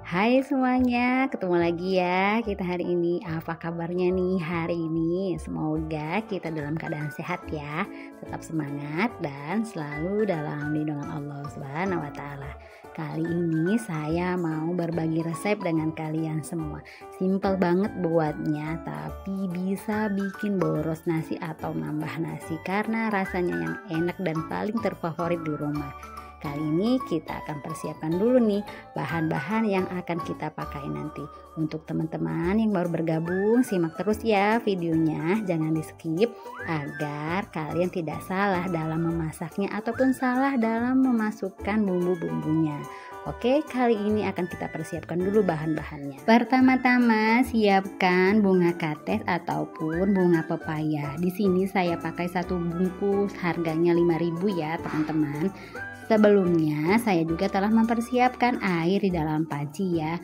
Hai semuanya, ketemu lagi ya kita hari ini. Apa kabarnya nih hari ini? Semoga kita dalam keadaan sehat ya, tetap semangat dan selalu dalam lindungan Allah Subhanahu wa taala. Kali ini saya mau berbagi resep dengan kalian semua. Simpel banget buatnya, tapi bisa bikin boros nasi atau nambah nasi karena rasanya yang enak dan paling terfavorit di rumah. Kali ini kita akan persiapkan dulu nih bahan-bahan yang akan kita pakai nanti. Untuk teman-teman yang baru bergabung, simak terus ya videonya, jangan di skip agar kalian tidak salah dalam memasaknya ataupun salah dalam memasukkan bumbu-bumbunya. Oke, kali ini akan kita persiapkan dulu bahan-bahannya. Pertama-tama siapkan bunga kates ataupun bunga pepaya. Di sini saya pakai satu bungkus, harganya 5.000 ya teman-teman. Sebelumnya saya juga telah mempersiapkan air di dalam panci ya,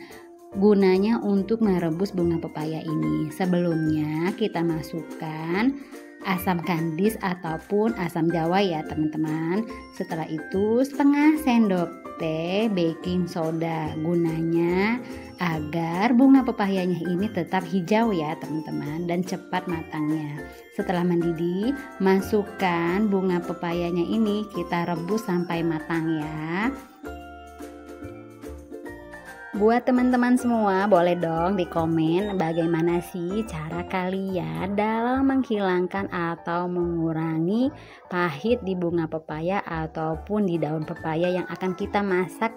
gunanya untuk merebus bunga pepaya ini. Sebelumnya kita masukkan asam kandis ataupun asam jawa ya teman-teman. Setelah itu setengah sendok teh baking soda, gunanya agar bunga pepayanya ini tetap hijau ya teman-teman dan cepat matangnya. Setelah mendidih, masukkan bunga pepayanya ini, kita rebus sampai matang ya. Buat teman-teman semua, boleh dong di komen bagaimana sih cara kalian dalam menghilangkan atau mengurangi pahit di bunga pepaya ataupun di daun pepaya yang akan kita masak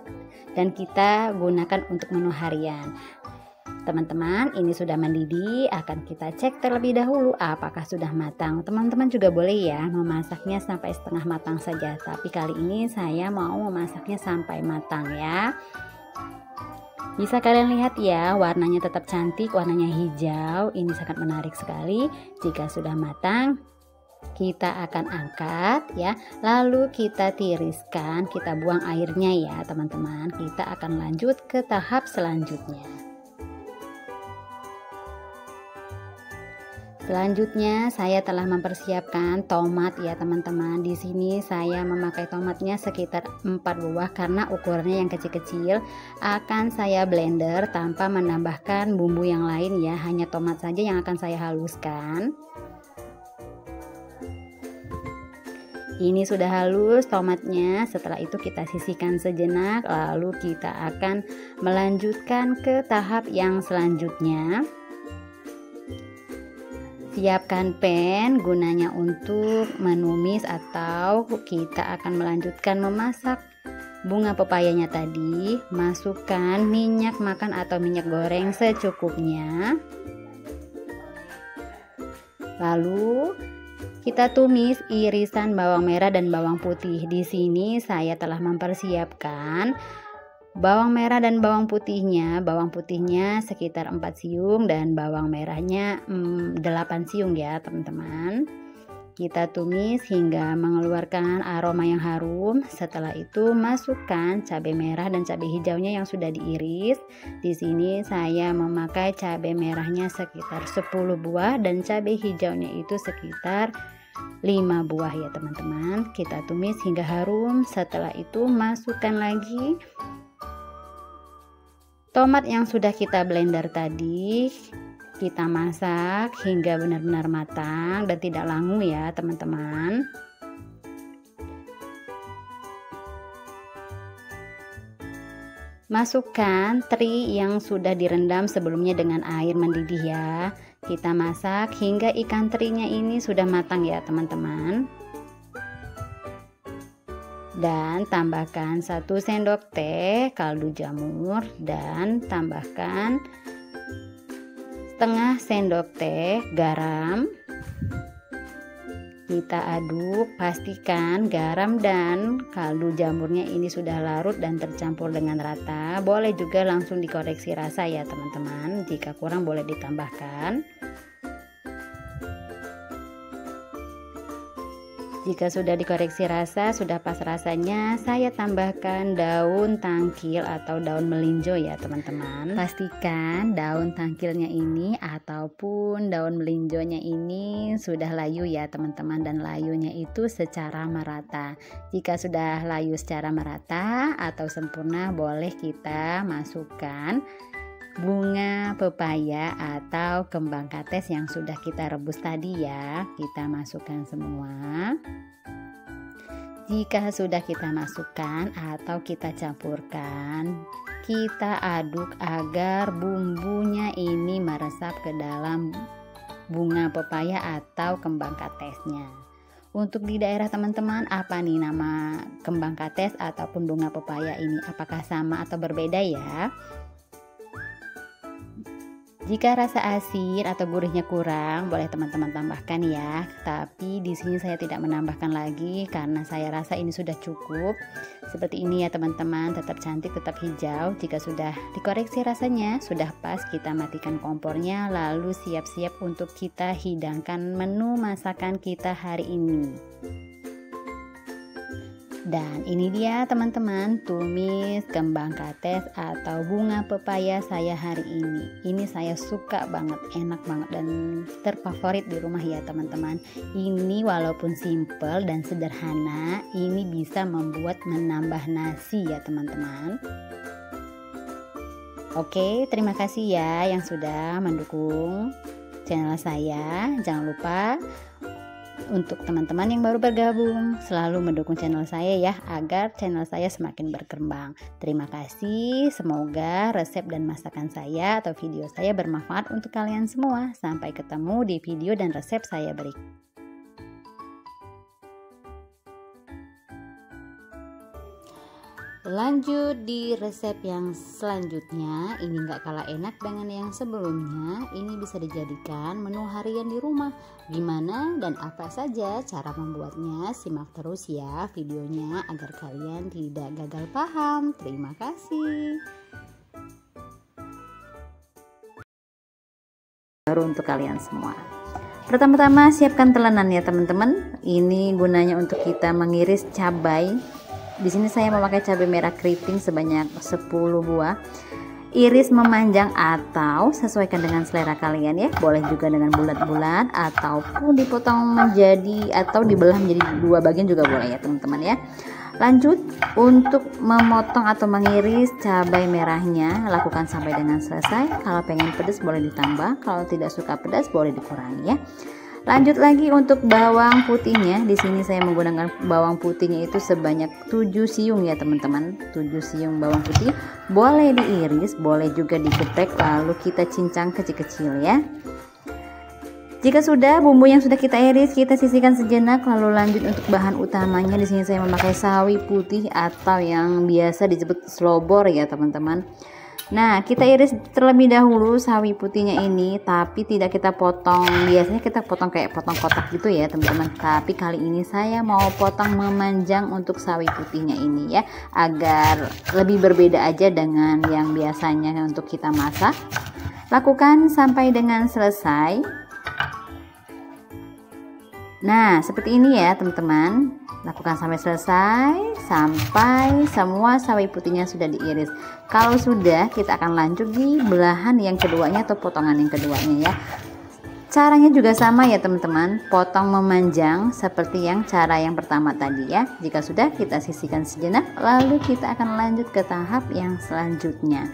dan kita gunakan untuk menu harian. Teman-teman, ini sudah mendidih, akan kita cek terlebih dahulu apakah sudah matang. Teman-teman juga boleh ya memasaknya sampai setengah matang saja, tapi kali ini saya mau memasaknya sampai matang ya. Bisa kalian lihat ya, warnanya tetap cantik, warnanya hijau. Ini sangat menarik sekali. Jika sudah matang, kita akan angkat ya. Lalu kita tiriskan, kita buang airnya ya teman-teman. Kita akan lanjut ke tahap selanjutnya. Selanjutnya saya telah mempersiapkan tomat ya teman-teman. Di sini saya memakai tomatnya sekitar 4 buah karena ukurannya yang kecil-kecil. Akan saya blender tanpa menambahkan bumbu yang lain ya, hanya tomat saja yang akan saya haluskan. Ini sudah halus tomatnya. Setelah itu kita sisihkan sejenak, lalu kita akan melanjutkan ke tahap yang selanjutnya. Siapkan pan, gunanya untuk menumis atau kita akan melanjutkan memasak bunga pepayanya tadi. Masukkan minyak makan atau minyak goreng secukupnya. Lalu kita tumis irisan bawang merah dan bawang putih. Di sini saya telah mempersiapkan bawang merah dan bawang putihnya sekitar 4 siung dan bawang merahnya 8 siung ya teman-teman. Kita tumis hingga mengeluarkan aroma yang harum. Setelah itu masukkan cabai merah dan cabai hijaunya yang sudah diiris. Di sini saya memakai cabai merahnya sekitar 10 buah dan cabai hijaunya itu sekitar 5 buah ya teman-teman. Kita tumis hingga harum. Setelah itu masukkan lagi tomat yang sudah kita blender tadi. Kita masak hingga benar-benar matang dan tidak langu ya teman-teman. Masukkan teri yang sudah direndam sebelumnya dengan air mendidih ya. Kita masak hingga ikan terinya ini sudah matang ya teman-teman. Dan tambahkan 1 sendok teh kaldu jamur dan tambahkan setengah sendok teh garam. Kita aduk, pastikan garam dan kaldu jamurnya ini sudah larut dan tercampur dengan rata. Boleh juga langsung dikoreksi rasa ya teman-teman, jika kurang boleh ditambahkan. Jika sudah dikoreksi rasa, sudah pas rasanya, saya tambahkan daun tangkil atau daun melinjo ya teman-teman. Pastikan daun tangkilnya ini ataupun daun melinjonya ini sudah layu ya teman-teman, dan layunya itu secara merata. Jika sudah layu secara merata atau sempurna, boleh kita masukkan bunga pepaya atau kembang kates yang sudah kita rebus tadi ya. Kita masukkan semua. Jika sudah kita masukkan atau kita campurkan, kita aduk agar bumbunya ini meresap ke dalam bunga pepaya atau kembang katesnya. Untuk di daerah teman-teman, apa nih nama kembang kates ataupun bunga pepaya ini? Apakah sama atau berbeda ya? Jika rasa asin atau gurihnya kurang, boleh teman-teman tambahkan ya. Tapi di sini saya tidak menambahkan lagi karena saya rasa ini sudah cukup. Seperti ini ya teman-teman, tetap cantik, tetap hijau. Jika sudah dikoreksi rasanya, sudah pas, kita matikan kompornya, lalu siap-siap untuk kita hidangkan menu masakan kita hari ini. Dan ini dia teman-teman, tumis kembang kates atau bunga pepaya saya hari ini. Ini saya suka banget, enak banget dan terfavorit di rumah ya teman-teman. Ini walaupun simple dan sederhana, ini bisa membuat menambah nasi ya teman-teman. Oke, terima kasih ya yang sudah mendukung channel saya. Jangan lupa untuk teman-teman yang baru bergabung, selalu mendukung channel saya ya, agar channel saya semakin berkembang. Terima kasih, semoga resep dan masakan saya atau video saya bermanfaat untuk kalian semua. Sampai ketemu di video dan resep saya berikutnya. Lanjut di resep yang selanjutnya. Ini gak kalah enak dengan yang sebelumnya. Ini bisa dijadikan menu harian di rumah. Gimana dan apa saja cara membuatnya? Simak terus ya videonya agar kalian tidak gagal paham. Terima kasih. Baru untuk kalian semua. Pertama-tama siapkan telanan ya teman-teman. Ini gunanya untuk kita mengiris cabai. Di sini saya memakai cabai merah keriting sebanyak 10 buah. Iris memanjang atau sesuaikan dengan selera kalian ya. Boleh juga dengan bulat-bulat ataupun dipotong menjadi atau dibelah menjadi 2 bagian juga boleh ya teman-teman ya. Lanjut untuk memotong atau mengiris cabai merahnya, lakukan sampai dengan selesai. Kalau pengen pedas boleh ditambah, kalau tidak suka pedas boleh dikurangi ya. Lanjut lagi untuk bawang putihnya. Di sini saya menggunakan bawang putihnya itu sebanyak 7 siung ya teman-teman. 7 siung bawang putih. Boleh diiris, boleh juga digeprek lalu kita cincang kecil-kecil ya. Jika sudah bumbu yang sudah kita iris, kita sisihkan sejenak lalu lanjut untuk bahan utamanya. Di sini saya memakai sawi putih atau yang biasa disebut slobor ya teman-teman. Nah, kita iris terlebih dahulu sawi putihnya ini, tapi tidak kita potong. Biasanya kita potong kayak potong kotak gitu ya teman-teman. Tapi kali ini saya mau potong memanjang untuk sawi putihnya ini ya, agar lebih berbeda aja dengan yang biasanya untuk kita masak. Lakukan sampai dengan selesai. Nah, seperti ini ya teman-teman. Lakukan sampai selesai, sampai semua sawi putihnya sudah diiris. Kalau sudah, kita akan lanjut di belahan yang keduanya atau potongan yang keduanya ya. Caranya juga sama ya teman-teman, potong memanjang seperti yang cara yang pertama tadi ya. Jika sudah, kita sisihkan sejenak, lalu kita akan lanjut ke tahap yang selanjutnya.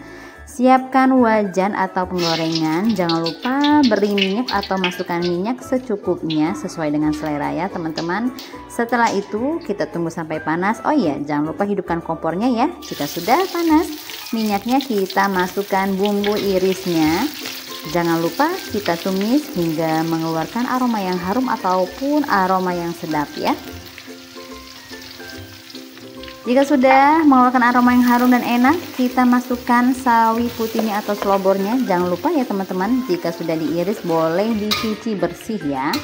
Siapkan wajan atau penggorengan. Jangan lupa beri minyak atau masukkan minyak secukupnya sesuai dengan selera ya teman-teman. Setelah itu kita tunggu sampai panas. Oh iya, jangan lupa hidupkan kompornya ya. Jika sudah panas, minyaknya kita masukkan bumbu irisnya. Jangan lupa kita tumis hingga mengeluarkan aroma yang harum ataupun aroma yang sedap ya. Jika sudah mengeluarkan aroma yang harum dan enak, kita masukkan sawi putihnya atau slobornya. Jangan lupa ya teman-teman, jika sudah diiris boleh dicuci bersih ya.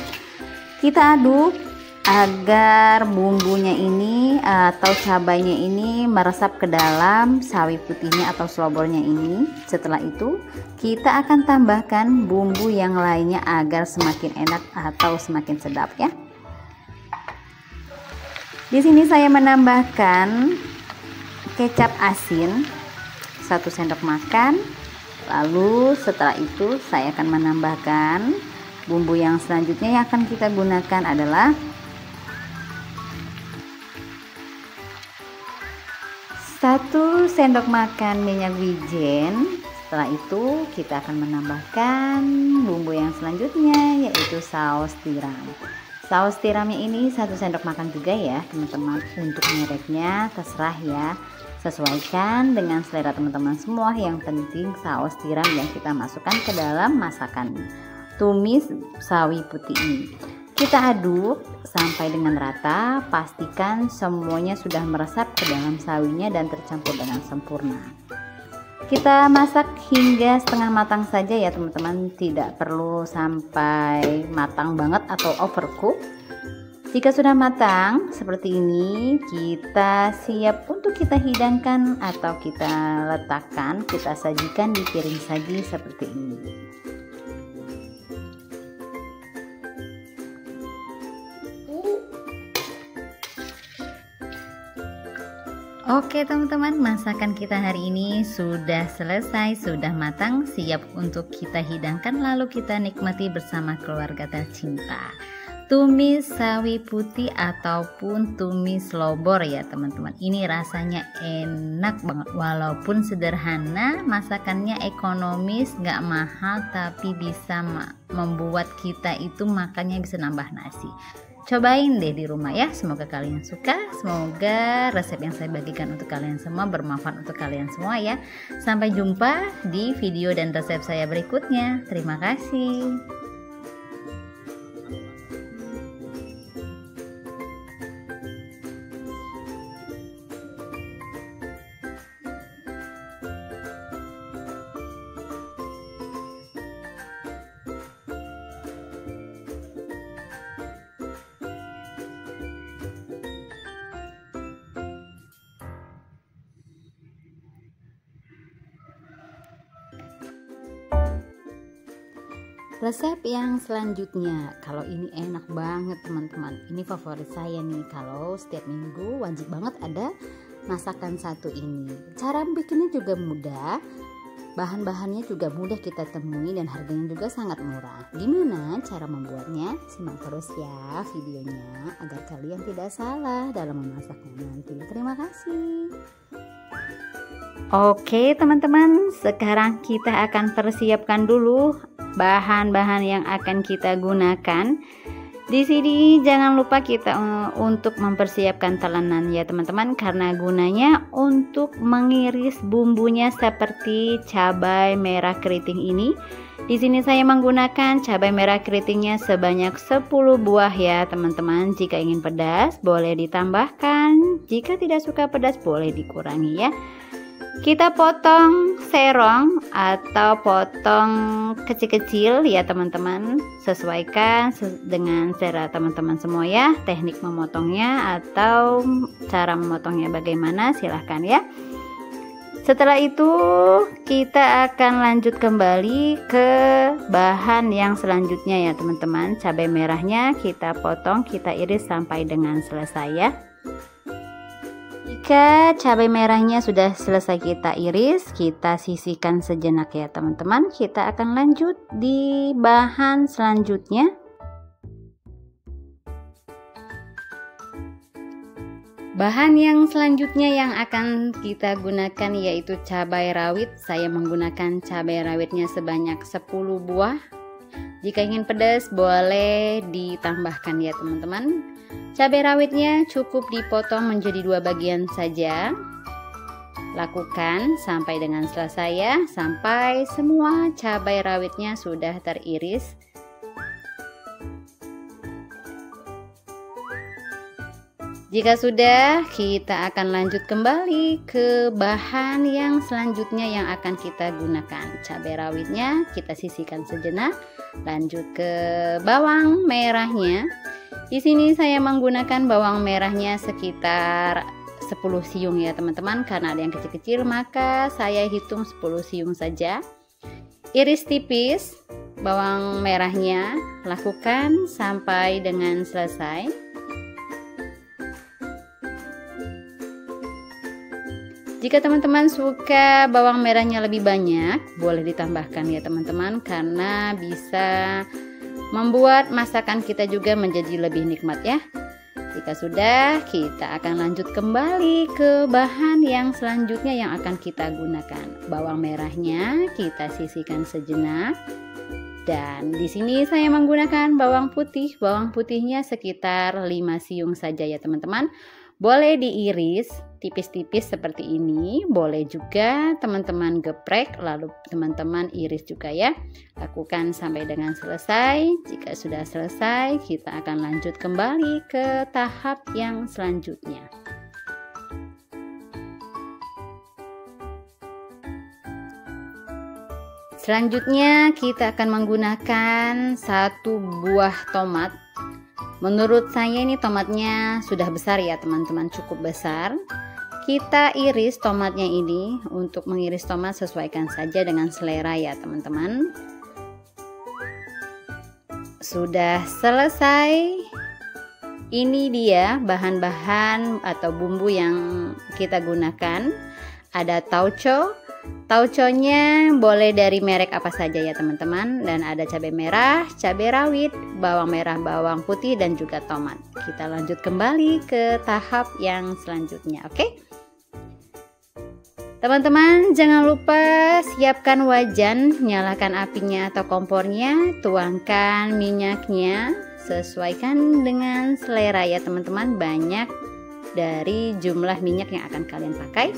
Kita aduk agar bumbunya ini atau cabainya ini meresap ke dalam sawi putihnya atau slobornya ini. Setelah itu kita akan tambahkan bumbu yang lainnya agar semakin enak atau semakin sedap ya. Di sini saya menambahkan kecap asin 1 sendok makan. Lalu setelah itu saya akan menambahkan bumbu yang selanjutnya yang akan kita gunakan adalah 1 sendok makan minyak wijen. Setelah itu kita akan menambahkan bumbu yang selanjutnya yaitu saus tiram. Saus tiramnya ini 1 sendok makan juga ya teman-teman. Untuk mereknya terserah ya, sesuaikan dengan selera teman-teman semua. Yang penting saus tiram yang kita masukkan ke dalam masakan tumis sawi putih ini. Kita aduk sampai dengan rata, pastikan semuanya sudah meresap ke dalam sawinya dan tercampur dengan sempurna. Kita masak hingga setengah matang saja ya teman-teman, tidak perlu sampai matang banget atau overcook. Jika sudah matang seperti ini, kita siap untuk kita hidangkan atau kita letakkan, kita sajikan di piring saji seperti ini. Oke teman-teman, masakan kita hari ini sudah selesai, sudah matang, siap untuk kita hidangkan lalu kita nikmati bersama keluarga tercinta. Tumis sawi putih ataupun tumis lobor ya teman-teman. Ini rasanya enak banget, walaupun sederhana, masakannya ekonomis, gak mahal, tapi bisa membuat kita itu makannya bisa nambah nasi. Cobain deh di rumah ya, semoga kalian suka, semoga resep yang saya bagikan untuk kalian semua bermanfaat untuk kalian semua ya. Sampai jumpa di video dan resep saya berikutnya. Terima kasih. Resep yang selanjutnya, kalau ini enak banget teman-teman, ini favorit saya nih. Kalau setiap minggu wajib banget ada masakan satu ini. Cara bikinnya juga mudah, bahan-bahannya juga mudah kita temui dan harganya juga sangat murah. Gimana cara membuatnya? Simak terus ya videonya agar kalian tidak salah dalam memasaknya nanti. Terima kasih. Oke teman-teman, sekarang kita akan persiapkan dulu bahan-bahan yang akan kita gunakan. Di sini jangan lupa kita untuk mempersiapkan telanan ya teman-teman, karena gunanya untuk mengiris bumbunya seperti cabai merah keriting ini. Di sini saya menggunakan cabai merah keritingnya sebanyak 10 buah ya teman-teman. Jika ingin pedas boleh ditambahkan, jika tidak suka pedas boleh dikurangi ya. Kita potong serong atau potong kecil-kecil ya teman-teman, sesuaikan dengan selera teman-teman semua ya. Teknik memotongnya atau cara memotongnya bagaimana silahkan ya. Setelah itu kita akan lanjut kembali ke bahan yang selanjutnya ya teman-teman. Cabai merahnya kita potong, kita iris sampai dengan selesai ya. Jika cabai merahnya sudah selesai kita iris, kita sisihkan sejenak ya teman-teman. Kita akan lanjut di bahan selanjutnya. Bahan yang selanjutnya yang akan kita gunakan yaitu cabai rawit. Saya menggunakan cabai rawitnya sebanyak 10 buah. Jika ingin pedas boleh ditambahkan ya teman-teman. Cabai rawitnya cukup dipotong menjadi 2 bagian saja. Lakukan sampai dengan selesai ya, sampai semua cabai rawitnya sudah teriris. Jika sudah, kita akan lanjut kembali ke bahan yang selanjutnya yang akan kita gunakan. Cabai rawitnya kita sisihkan sejenak, lanjut ke bawang merahnya. Di sini saya menggunakan bawang merahnya sekitar 10 siung ya teman-teman, karena ada yang kecil-kecil maka saya hitung 10 siung saja. Iris tipis bawang merahnya, lakukan sampai dengan selesai. Jika teman-teman suka bawang merahnya lebih banyak, boleh ditambahkan ya teman-teman, karena bisa membuat masakan kita juga menjadi lebih nikmat ya. Jika sudah, kita akan lanjut kembali ke bahan yang selanjutnya yang akan kita gunakan. Bawang merahnya kita sisihkan sejenak. Dan di sini saya menggunakan bawang putih. Bawang putihnya sekitar 5 siung saja ya teman-teman. Boleh diiris tipis-tipis seperti ini, boleh juga teman-teman geprek lalu teman-teman iris juga ya. Lakukan sampai dengan selesai. Jika sudah selesai, kita akan lanjut kembali ke tahap yang selanjutnya. Selanjutnya kita akan menggunakan 1 buah tomat. Menurut saya ini tomatnya sudah besar ya teman-teman, cukup besar. Kita iris tomatnya ini. Untuk mengiris tomat sesuaikan saja dengan selera ya teman-teman. Sudah selesai. Ini dia bahan-bahan atau bumbu yang kita gunakan. Ada tauco. Tauconya boleh dari merek apa saja ya teman-teman. Dan ada cabai merah, cabai rawit, bawang merah, bawang putih, dan juga tomat. Kita lanjut kembali ke tahap yang selanjutnya, oke? Teman-teman jangan lupa siapkan wajan, nyalakan apinya atau kompornya, tuangkan minyaknya, sesuaikan dengan selera ya teman-teman, banyak dari jumlah minyak yang akan kalian pakai.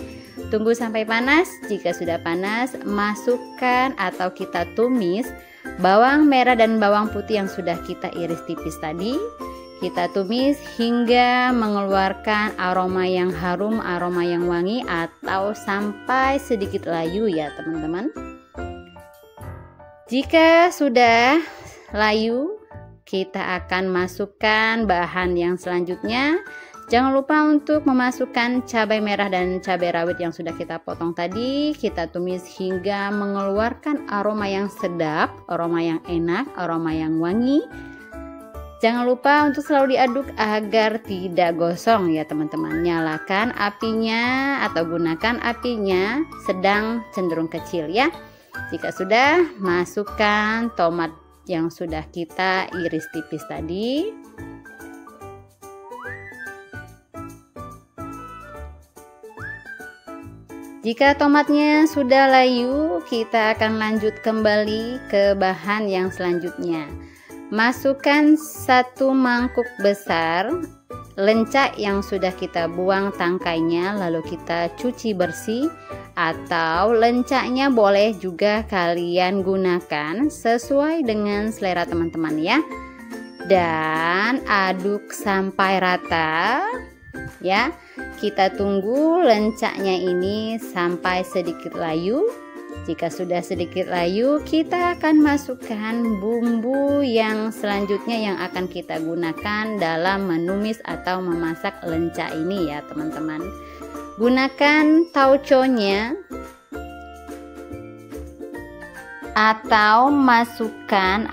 Tunggu sampai panas. Jika sudah panas, masukkan atau kita tumis bawang merah dan bawang putih yang sudah kita iris tipis tadi. Kita tumis hingga mengeluarkan aroma yang harum, aroma yang wangi, atau sampai sedikit layu ya teman-teman. Jika sudah layu, kita akan masukkan bahan yang selanjutnya. Jangan lupa untuk memasukkan cabai merah dan cabai rawit yang sudah kita potong tadi. Kita tumis hingga mengeluarkan aroma yang sedap, aroma yang enak, aroma yang wangi. Jangan lupa untuk selalu diaduk agar tidak gosong ya teman-teman. Nyalakan apinya atau gunakan apinya sedang cenderung kecil ya. Jika sudah, masukkan tomat yang sudah kita iris tipis tadi. Jika tomatnya sudah layu, kita akan lanjut kembali ke bahan yang selanjutnya. Masukkan 1 mangkuk besar lencak yang sudah kita buang tangkainya, lalu kita cuci bersih, atau lencaknya boleh juga kalian gunakan sesuai dengan selera teman-teman ya. Dan aduk sampai rata ya. Kita tunggu lencaknya ini sampai sedikit layu. Jika sudah sedikit layu, kita akan masukkan bumbu yang selanjutnya yang akan kita gunakan dalam menumis atau memasak lencak ini ya teman-teman. Gunakan tauconya atau masukkan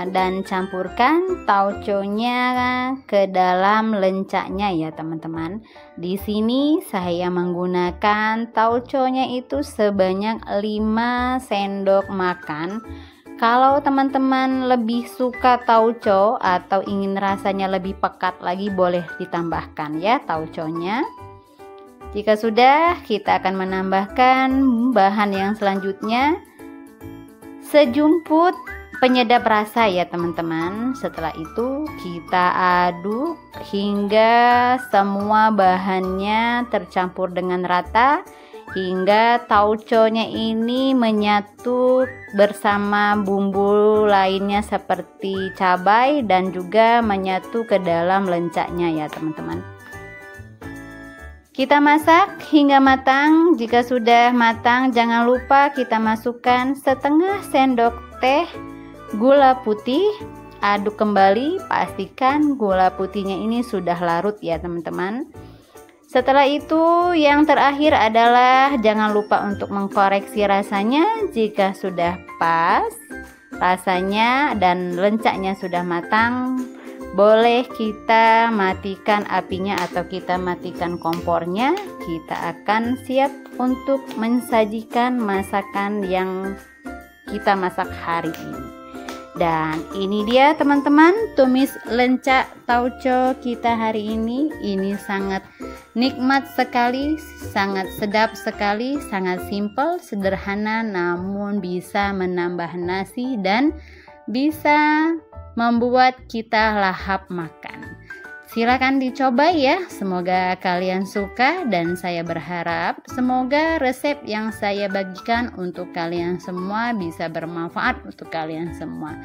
dan campurkan tauconya ke dalam lencaknya ya teman-teman. Di sini saya menggunakan tauconya itu sebanyak 5 sendok makan. Kalau teman-teman lebih suka tauco atau ingin rasanya lebih pekat lagi, boleh ditambahkan ya tauconya. Jika sudah, kita akan menambahkan bahan yang selanjutnya. Sejumput penyedap rasa ya teman-teman. Setelah itu kita aduk hingga semua bahannya tercampur dengan rata, hingga tauconya ini menyatu bersama bumbu lainnya seperti cabai dan juga menyatu ke dalam lencaknya ya teman-teman. Kita masak hingga matang. Jika sudah matang, jangan lupa kita masukkan setengah sendok teh gula putih. Aduk kembali, pastikan gula putihnya ini sudah larut ya teman-teman. Setelah itu yang terakhir adalah jangan lupa untuk mengkoreksi rasanya. Jika sudah pas rasanya dan lencaknya sudah matang, Boleh kita matikan apinya atau kita matikan kompornya. Kita akan siap untuk mensajikan masakan yang kita masak hari ini. Dan ini dia teman-teman, tumis lencak tauco kita hari ini. Ini sangat nikmat sekali, sangat sedap sekali, sangat simpel, sederhana, namun bisa menambah nasi dan bisa membuat kita lahap makan. Silakan dicoba ya, semoga kalian suka dan saya berharap semoga resep yang saya bagikan untuk kalian semua bisa bermanfaat untuk kalian semua.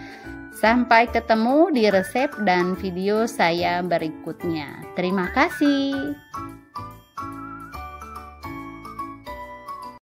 Sampai ketemu di resep dan video saya berikutnya. Terima kasih.